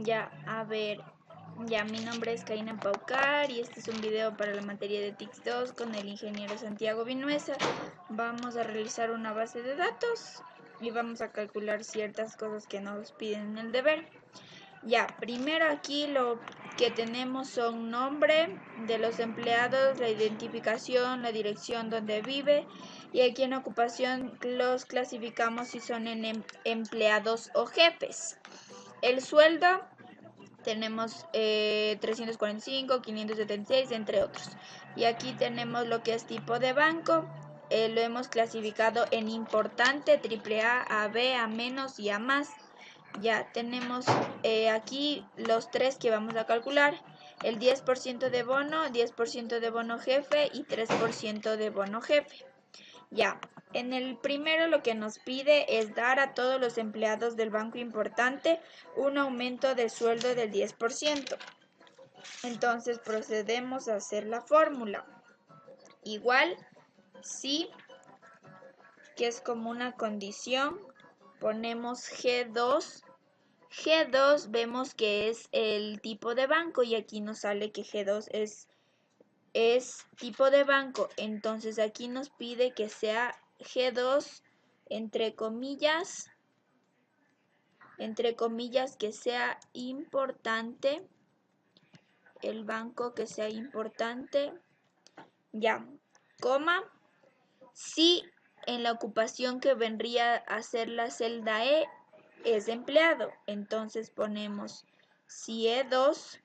Ya, a ver, ya, mi nombre es Karina Paucar y este es un video para la materia de TICS 2 con el ingeniero Santiago Vinuesa. Vamos a realizar una base de datos y vamos a calcular ciertas cosas que nos piden en el deber. Ya, primero aquí lo que tenemos son nombre de los empleados, la identificación, la dirección donde vive, y aquí en ocupación los clasificamos si son en empleados o jefes. El sueldo tenemos 345, 576, entre otros. Y aquí tenemos lo que es tipo de banco. Lo hemos clasificado en importante, AAA, AB, A menos y A más. Ya tenemos aquí los tres que vamos a calcular. El 10% de bono, 10% de bono jefe y 3% de bono jefe. Ya, en el primero lo que nos pide es dar a todos los empleados del banco importante un aumento de sueldo del 10%. Entonces procedemos a hacer la fórmula. Igual, si, que es como una condición, ponemos G2. G2 vemos que es el tipo de banco y aquí nos sale que G2 es tipo de banco. Entonces aquí nos pide que sea G2 entre comillas que sea importante, el banco que sea importante, ya, coma, si en la ocupación que vendría a ser la celda E es empleado, entonces ponemos si E2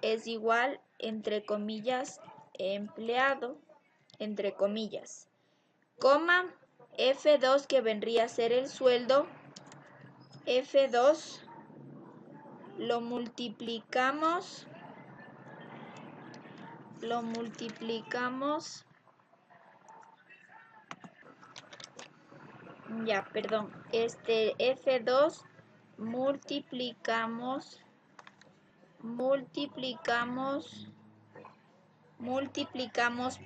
es igual, entre comillas, empleado, entre comillas, coma, F2 que vendría a ser el sueldo, F2 lo multiplicamos ya, perdón, F2 multiplicamos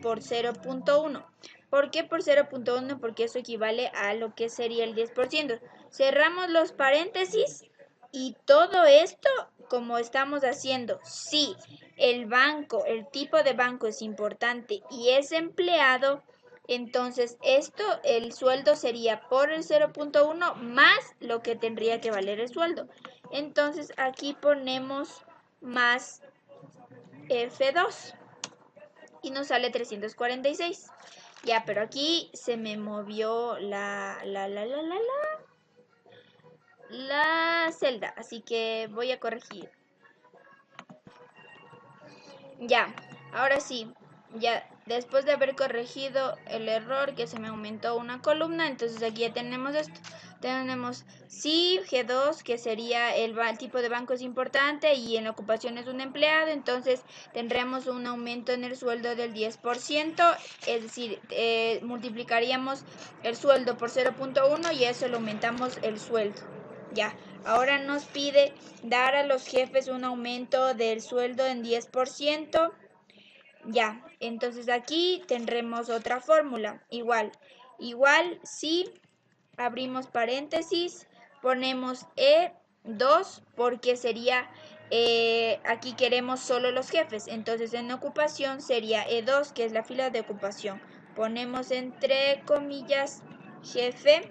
por 0.1. ¿Por qué por 0.1? Porque eso equivale a lo que sería el 10%. Cerramos los paréntesis y todo esto, como estamos haciendo, si el banco, el tipo de banco es importante y es empleado, entonces esto, el sueldo sería por el 0.1 más lo que tendría que valer el sueldo. Entonces aquí ponemos más F2 y nos sale 346. Ya, pero aquí se me movió la celda, así que voy a corregir. Ya, ahora sí, ya después de haber corregido el error que se me aumentó una columna, entonces aquí ya tenemos esto. Tenemos si G2, que sería el tipo de banco es importante y en la ocupación es un empleado, entonces tendremos un aumento en el sueldo del 10%, es decir, multiplicaríamos el sueldo por 0.1 y eso le aumentamos el sueldo. Ya, ahora nos pide dar a los jefes un aumento del sueldo en 10%. Ya, entonces aquí tendremos otra fórmula. Igual si abrimos paréntesis, ponemos E2 porque sería, aquí queremos solo los jefes. Entonces en ocupación sería E2, que es la fila de ocupación. Ponemos entre comillas jefe,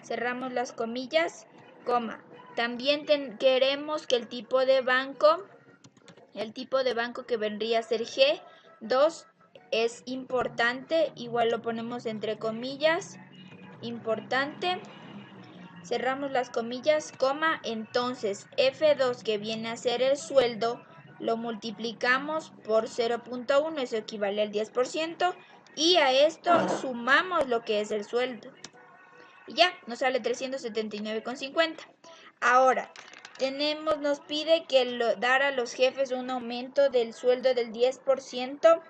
cerramos las comillas, coma. También queremos que el tipo de banco que vendría a ser G2 es importante, igual lo ponemos entre comillas, importante, cerramos las comillas, coma, entonces F2 que viene a ser el sueldo, lo multiplicamos por 0.1, eso equivale al 10%, y a esto sumamos lo que es el sueldo. Y ya, nos sale 379,50. Ahora, nos pide que dar a los jefes un aumento del sueldo del 10%,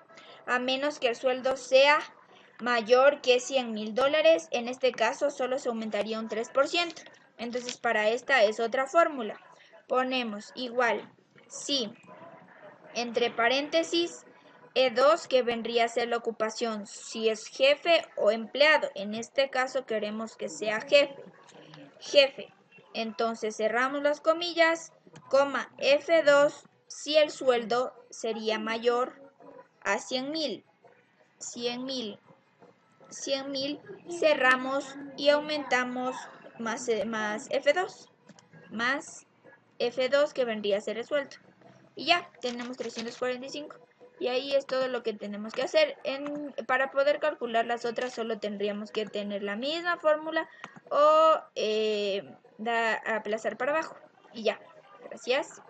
a menos que el sueldo sea mayor que $100,000. En este caso, solo se aumentaría un 3%. Entonces, para esta es otra fórmula. Ponemos igual, si, entre paréntesis, E2 que vendría a ser la ocupación, si es jefe o empleado. En este caso queremos que sea jefe. Entonces cerramos las comillas, coma F2 si el sueldo sería mayor a 100.000. 100.000. 100.000, cerramos y aumentamos más F2. Más F2 que vendría a ser el sueldo. Y ya, tenemos 345. Y ahí es todo lo que tenemos que hacer. Para poder calcular las otras solo tendríamos que tener la misma fórmula o aplazar para abajo. Y ya, gracias.